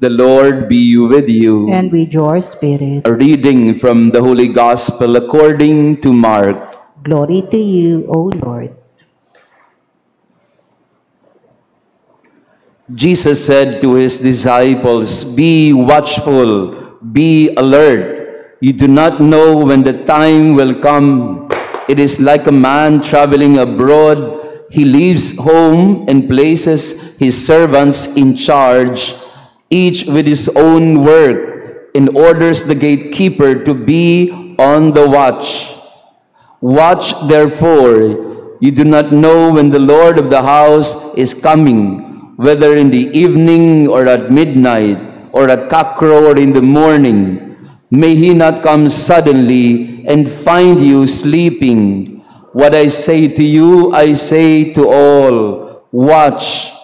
The Lord be with you. And with your spirit. A reading from the Holy Gospel according to Mark. Glory to you, O Lord. Jesus said to his disciples, "Be watchful, be alert. You do not know when the time will come. It is like a man traveling abroad. He leaves home and places his servants in charge, each with his own work, and orders the gatekeeper to be on the watch. Watch therefore, you do not know when the Lord of the house is coming, whether in the evening or at midnight, or at cockcrow or in the morning. May he not come suddenly and find you sleeping. What I say to you, I say to all, watch."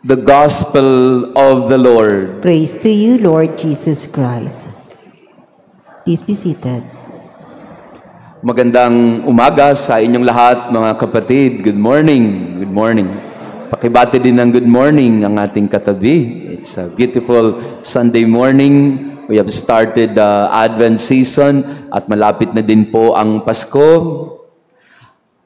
The Gospel of the Lord. Praise to you, Lord Jesus Christ. Please be seated. Magandang umaga sa inyong lahat, mga kapatid. Good morning. Good morning. Pakibati din ng good morning ang ating katabi. It's a beautiful Sunday morning. We have started the Advent season at malapit na din po ang Pasko.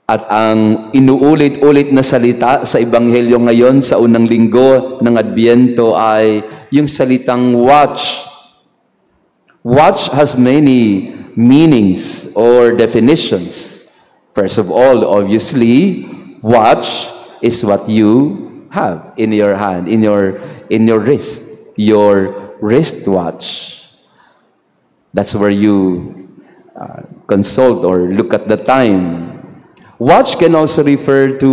At ang inuulit-ulit na salita sa Ebanghelyo ngayon sa unang linggo ng Adbyento ay yung salitang watch. Watch has many meanings or definitions. First of all, obviously, watch is what you have in your hand, in your wrist, your wristwatch. That's where you consult or look at the time. Watch can also refer to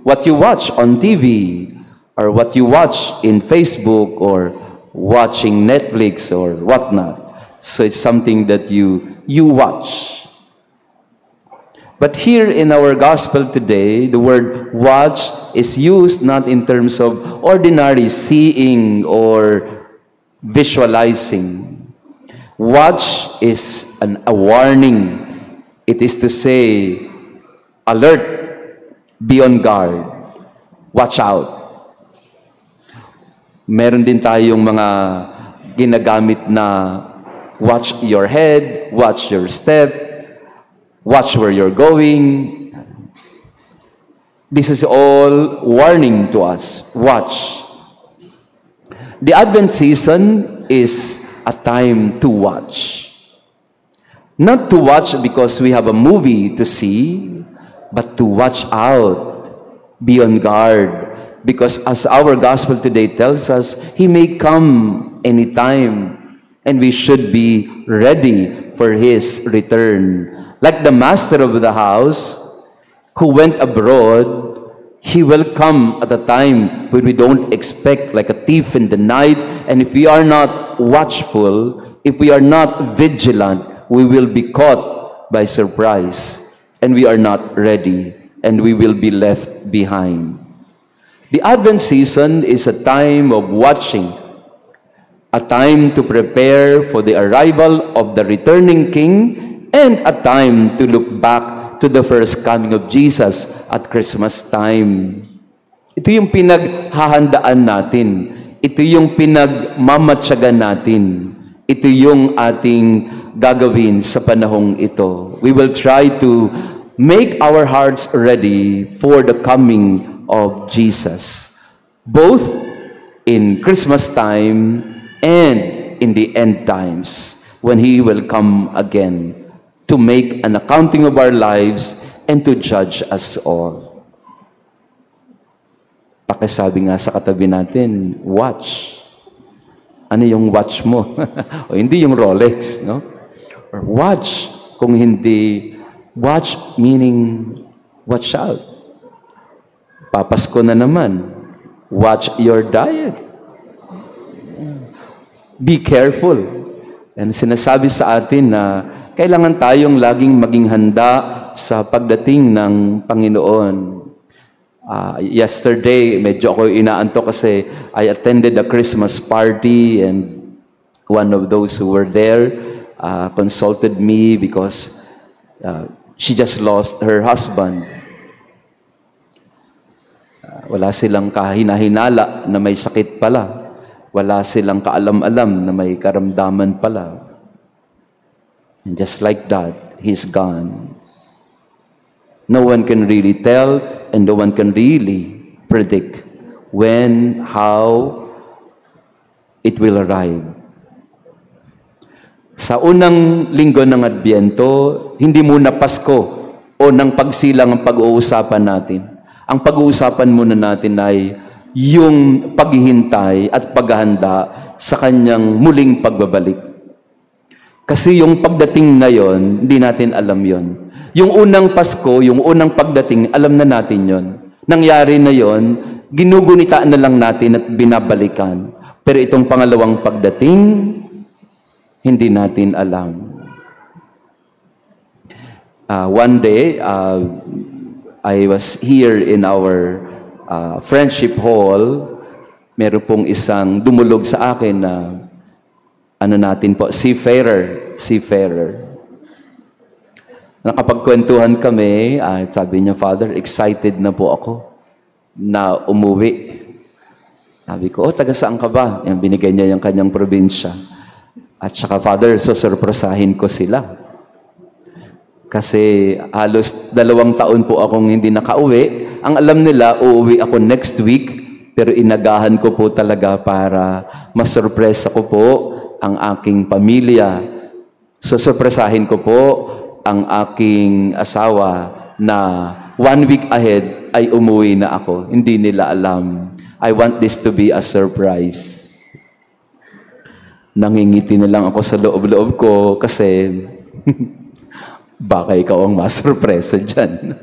what you watch on TV or what you watch in Facebook or watching Netflix or whatnot. So it's something that you watch. But here in our gospel today, the word watch is used not in terms of ordinary seeing or visualizing. Watch is a warning. It is to say, alert, be on guard, watch out. Meron din tayong mga ginagamit na watch your head, watch your step, watch where you're going. This is all warning to us. Watch. The Advent season is a time to watch. Not to watch because we have a movie to see, but to watch out, be on guard. Because as our gospel today tells us, he may come anytime, and we should be ready for his return. Like the master of the house who went abroad, he will come at a time when we don't expect, like a thief in the night. And if we are not watchful, if we are not vigilant, we will be caught by surprise. And we are not ready, and we will be left behind. The Advent season is a time of watching, a time to prepare for the arrival of the returning King, and a time to look back to the first coming of Jesus at Christmas time. Ito yung pinaghahandaan natin. Ito yung pinagmamatyagan natin. Ito yung ating gagawin sa panahong ito. We will try to make our hearts ready for the coming of Jesus, both in Christmas time and in the end times, when he will come again to make an accounting of our lives and to judge us all. Pakisabi nga sa katabi natin, watch. Ano yung watch mo? O hindi yung Rolex, no? Or watch, kung hindi, watch meaning watch out. Papasko na naman. Watch your diet. Be careful. And sinasabi sa atin na kailangan tayong laging maging handa sa pagdating ng Panginoon. Yesterday, medyo ako inaantok kasi I attended a Christmas party, and one of those who were there consulted me because she just lost her husband. Wala silang kahinahinala na may sakit pala. Wala silang kaalam-alam na may karamdaman pala. And just like that, he's gone. No one can really tell and no one can really predict when, how it will arrive. Sa unang linggo ng Adbyento, hindi muna Pasko o ng pagsilang ang pag-uusapan natin. Ang pag-uusapan muna natin ay yung paghihintay at paghahanda sa kanyang muling pagbabalik. Kasi yung pagdating na yon, hindi natin alam yon. Yung unang Pasko, yung unang pagdating, alam na natin yon. Nangyari na yon, ginugunita na lang natin at binabalikan. Pero itong pangalawang pagdating, hindi natin alam. One day, I was here in our friendship hall. Meron pong isang dumulog sa akin na seafarer. Nakapagkwentuhan kami at sabi niya, Father, excited na po ako na umuwi. Sabi ko, taga saan ka ba? Yung binigay niya yung kanyang probinsya. At saka, Father, susurpresahin ko sila. Kasi halos 2 taon po akong hindi nakauwi. Ang alam nila, uuwi ako next week, pero inagahan ko po talaga para masurpresa ko po ang aking pamilya. Susurpresahin ko po ang aking asawa na 1 week ahead ay umuwi na ako. Hindi nila alam. I want this to be a surprise. Nangingiti na lang ako sa loob-loob ko kasi baka ikaw ang masurpresa dyan.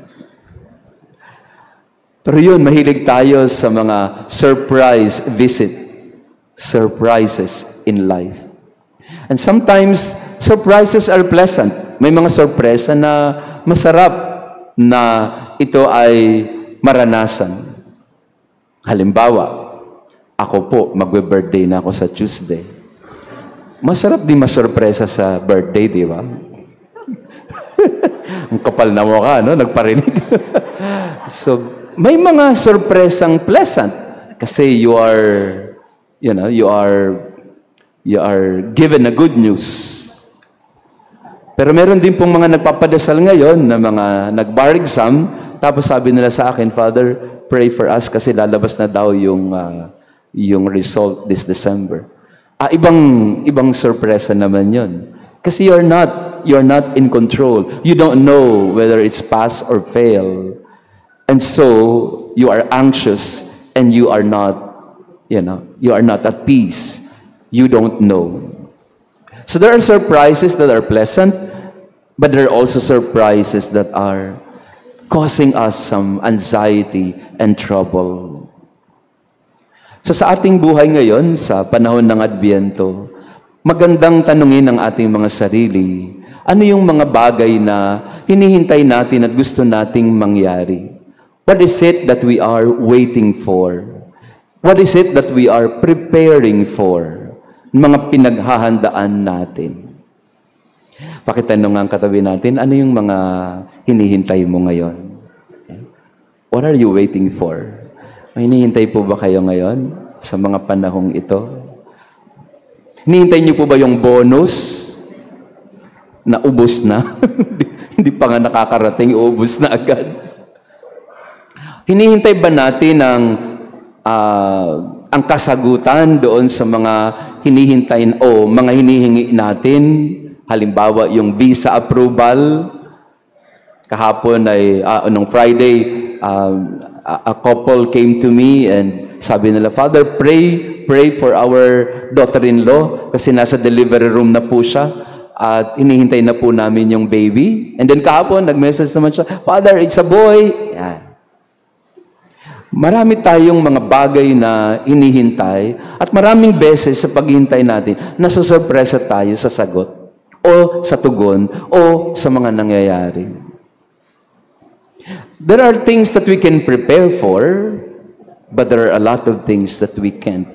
Pero yun, mahilig tayo sa mga surprise visit. Surprises in life. And sometimes, surprises are pleasant. May mga sorpresa na masarap na ito ay maranasan. Halimbawa, ako po, magbe-birthday na ako sa Tuesday. Masarap din masurpresa sa birthday, di ba? Ang kapal na mukha, no? Nagparinig. So, may mga sorpresang pleasant kasi you are given a good news. Pero meron din pong mga nagpapadasal ngayon na mga nag-bar exam, tapos sabi nila sa akin, Father, pray for us kasi lalabas na daw yung result this December. Ibang sorpresa naman yun. Kasi you're not in control. You don't know whether it's pass or fail. And so, you are anxious and you are not at peace. You don't know. So there are surprises that are pleasant, but there are also surprises that are causing us some anxiety and trouble. So sa ating buhay ngayon, sa panahon ng Adbyento, magandang tanungin ang ating mga sarili, ano yung mga bagay na hinihintay natin at gusto nating mangyari? What is it that we are waiting for? What is it that we are preparing for? Mga pinaghahandaan natin. Pakitanong ang katabi natin, ano yung mga hinihintay mo ngayon? What are you waiting for? May hinihintay po ba kayo ngayon sa mga panahong ito? Hinihintay niyo po ba yung bonus na ubos na? Hindi pa nga nakakarating, ubos na agad. Hinihintay ba natin ang kasagutan doon sa mga hinihintay o mga hinihingi natin? Halimbawa, yung visa approval. Kahapon ay, nung Friday, a couple came to me and sabi nila, Father, pray for our daughter-in-law kasi nasa delivery room na po siya at hinihintay na po namin yung baby. And then kahapon, nag-message naman siya, Father, it's a boy. Yan. Marami tayong mga bagay na hinihintay at maraming beses sa paghihintay natin nasusurpresa tayo sa sagot o sa tugon o sa mga nangyayari. There are things that we can prepare for, but there are a lot of things that we can't.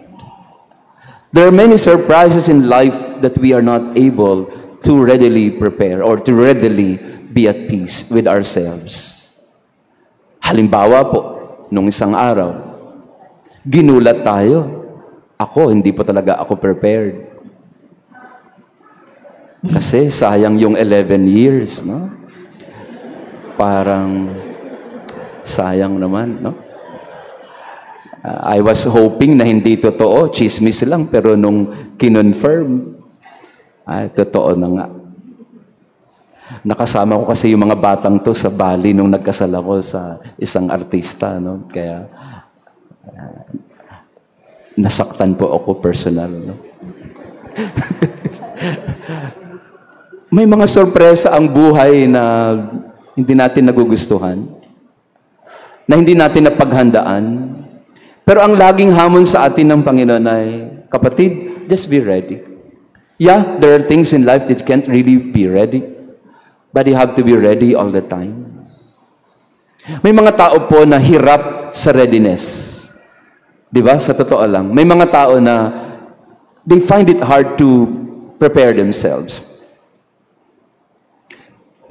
There are many surprises in life that we are not able to readily prepare or to readily be at peace with ourselves. Halimbawa po, nung isang araw. Ginulat tayo. Hindi pa talaga ako prepared. Kasi sayang yung 11 years, no? Parang sayang naman, no? I was hoping na hindi totoo, chismis lang, pero nung kinonfirm, totoo na nga. Nakasama ko kasi yung mga batang to sa Bali nung nagkasal ako sa isang artista, no? Kaya nasaktan po ako personal, no? May mga sorpresa ang buhay na hindi natin nagugustuhan, na hindi natin napaghandaan. Pero ang laging hamon sa atin ng Panginoon ay, kapatid, just be ready. Yeah, there are things in life that you can't really be ready, but you have to be ready all the time. May mga tao po na hirap sa readiness. Di ba? Sa totoo lang. May mga tao na they find it hard to prepare themselves.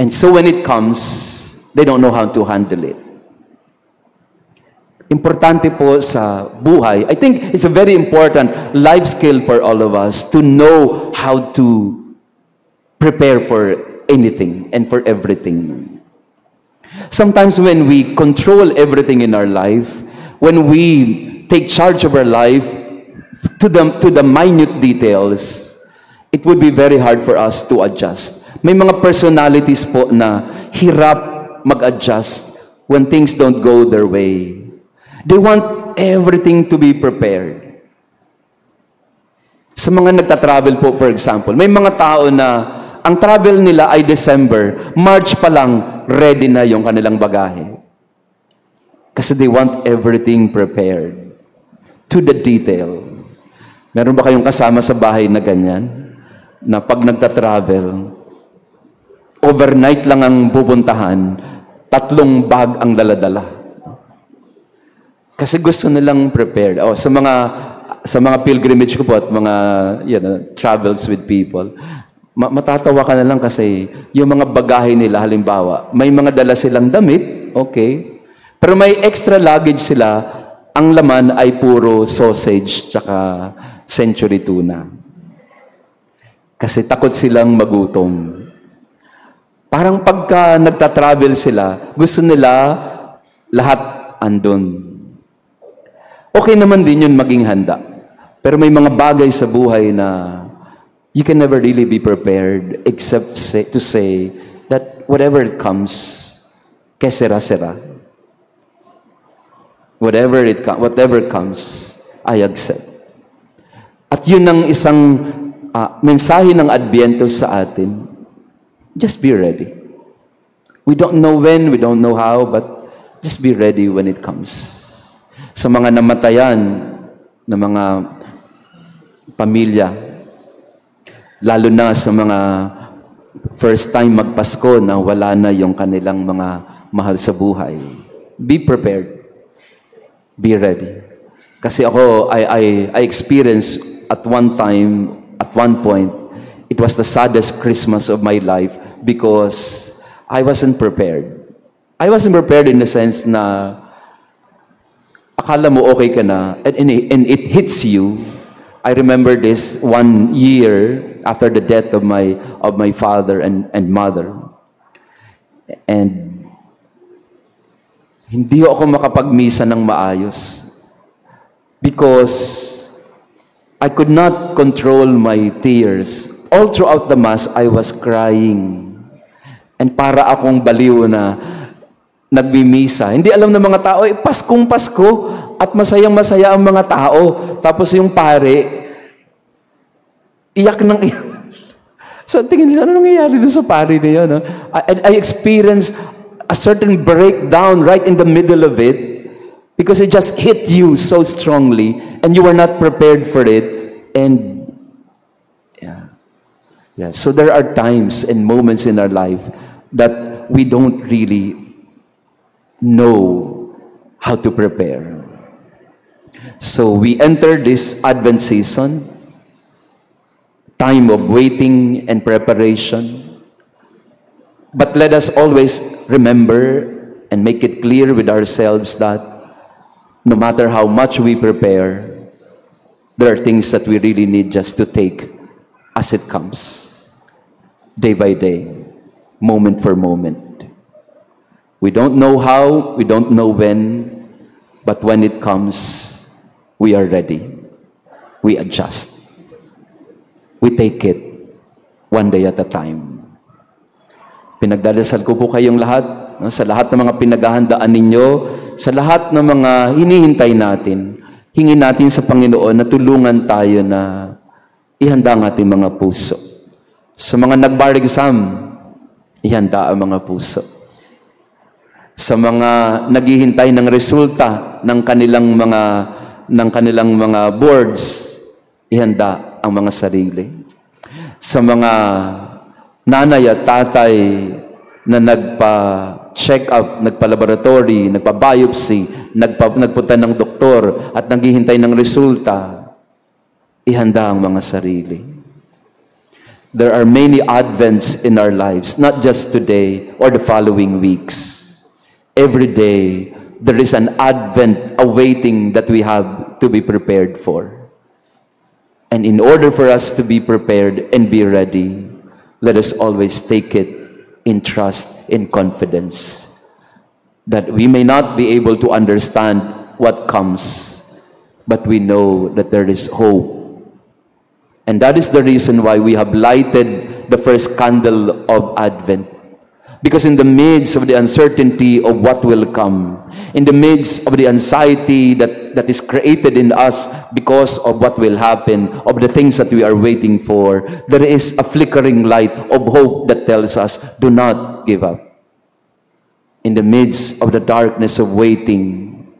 And so when it comes, they don't know how to handle it. Importante po sa buhay, I think it's a very important life skill for all of us to know how to prepare for anything and for everything. Sometimes when we control everything in our life, when we take charge of our life to the minute details, it would be very hard for us to adjust. May mga personalities po na hirap mag-adjust when things don't go their way. They want everything to be prepared. Sa mga nagta-travel po, for example, may mga tao na ang travel nila ay December, March pa lang, ready na yung kanilang bagahe. Kasi they want everything prepared to the detail. Meron ba kayong kasama sa bahay na ganyan? Na pag nagta-travel, overnight lang ang pupuntahan, 3 bag ang dala-dala. Kasi gusto nilang prepared. Sa mga pilgrimage ko po at mga travels with people, matatawa ka na lang kasi yung mga bagahe nila, halimbawa, may mga dala silang damit, okay, pero may extra luggage sila, ang laman ay puro sausage tsaka century tuna. Kasi takot silang magutom. Parang pagka nagta-travel sila, gusto nila lahat andun. Okay naman din yun maging handa. Pero may mga bagay sa buhay na you can never really be prepared except to say that whatever it comes, que sera. Whatever comes, I accept. At yun ang isang mensahe ng Adbyento sa atin. Just be ready. We don't know when, we don't know how, but just be ready when it comes. Sa mga namatayan na mga pamilya, lalo na sa mga first time magpasko na wala na yung kanilang mga mahal sa buhay, be prepared. Be ready. Kasi ako, I experienced at one point, it was the saddest Christmas of my life because I wasn't prepared. I wasn't prepared in the sense na akala mo okay ka na, and it hits you. I remember this 1 year after the death of my father and mother. And hindi ako makapagmisa ng maayos because I could not control my tears. All throughout the Mass, I was crying. And para akong baliw na nagmimisa. Hindi alam ng mga tao, Paskong Pasko at masayang-masaya ang mga tao. Tapos yung pare, iyak ng iyak. So tingin nila, ano nangyayari doon sa pare na yun? I experienced a certain breakdown right in the middle of it because it just hit you so strongly and you were not prepared for it. And so there are times and moments in our life that we don't really know how to prepare. So we enter this Advent season, time of waiting and preparation. But let us always remember and make it clear with ourselves that no matter how much we prepare, there are things that we really need just to take as it comes, day by day, moment for moment. We don't know how, we don't know when, but when it comes, we are ready. We adjust. We take it one day at a time. Pinagdadasal ko po kayong lahat, sa lahat ng mga pinaghahandaan ninyo, sa lahat ng mga hinihintay natin, hingin natin sa Panginoon na tulungan tayo na ihanda ang ating mga puso. Sa mga nag-bar exam, ihanda ang mga puso. Sa mga naghihintay ng resulta ng kanilang mga boards, ihanda ang mga sarili. Sa mga nanay at tatay na nagpa-check up, nagpa-laboratory, nagpa-biopsy, nagpunta ng doktor at naghihintay ng resulta, ihanda ang mga sarili. There are many advents in our lives, not just today or the following weeks. Every day, there is an advent awaiting that we have to be prepared for. And in order for us to be prepared and be ready, let us always take it in trust, in confidence, that we may not be able to understand what comes, but we know that there is hope. And that is the reason why we have lighted the first candle of Advent. Because in the midst of the uncertainty of what will come, in the midst of the anxiety that is created in us because of what will happen, of the things that we are waiting for, there is a flickering light of hope that tells us, do not give up. In the midst of the darkness of waiting,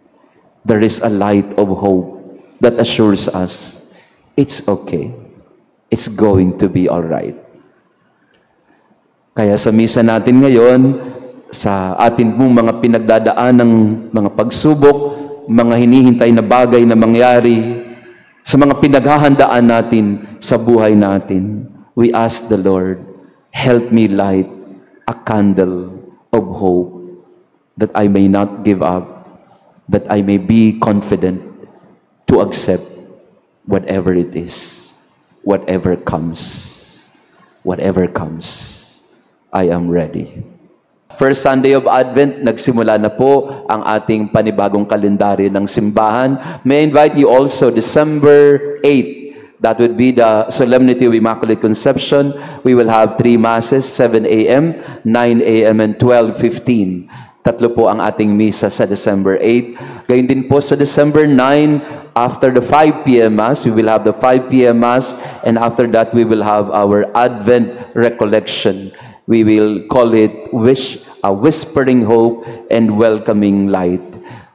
there is a light of hope that assures us, it's okay. It's going to be all right. Kaya sa misa natin ngayon, sa atin pong mga pinagdadaan ng mga pagsubok, mga hinihintay na bagay na mangyari, sa mga pinaghahandaan natin sa buhay natin, we ask the Lord, help me light a candle of hope that I may not give up, that I may be confident to accept whatever it is, whatever comes, I am ready. First Sunday of Advent, nagsimula na po ang ating panibagong kalendaryo ng simbahan. May I invite you also December 8. That would be the Solemnity of Immaculate Conception. We will have 3 Masses, 7 a.m., 9 a.m., and 12:15. Tatlo po ang ating misa sa December 8. Gayun din po sa December 9, after the 5 p.m. Mass, we will have the 5 p.m. Mass, and after that, we will have our Advent Recollection. We will call it a Whispering Hope and Welcoming Light.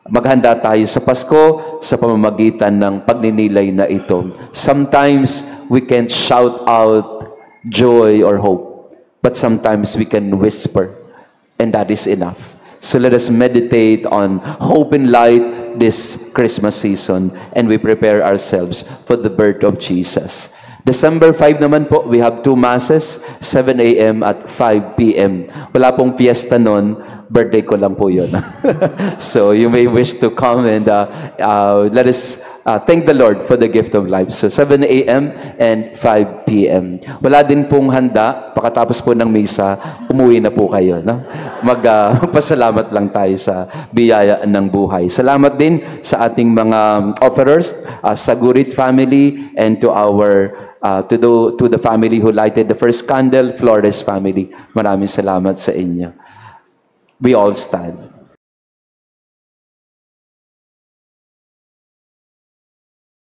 Maghanda tayo sa Pasko sa pamamagitan ng pagninilay na ito. Sometimes we can't shout out joy or hope, but sometimes we can whisper, and that is enough. So let us meditate on hope and light this Christmas season, and we prepare ourselves for the birth of Jesus. December 5 naman po, we have 2 Masses, 7 a.m. at 5 p.m. Wala pong fiesta nun, birthday ko lang po yun. So you may wish to come and let us thank the Lord for the gift of life. So 7 a.m. and 5 p.m. Wala din pong handa, pagkatapos po ng misa, umuwi na po kayo. No? Magpasalamat lang tayo sa biyaya ng buhay. Salamat din sa ating mga offerers, sa Gurit family, and to our to the family who lighted the first candle, Flores family. Maraming salamat sa inyo. We all stand.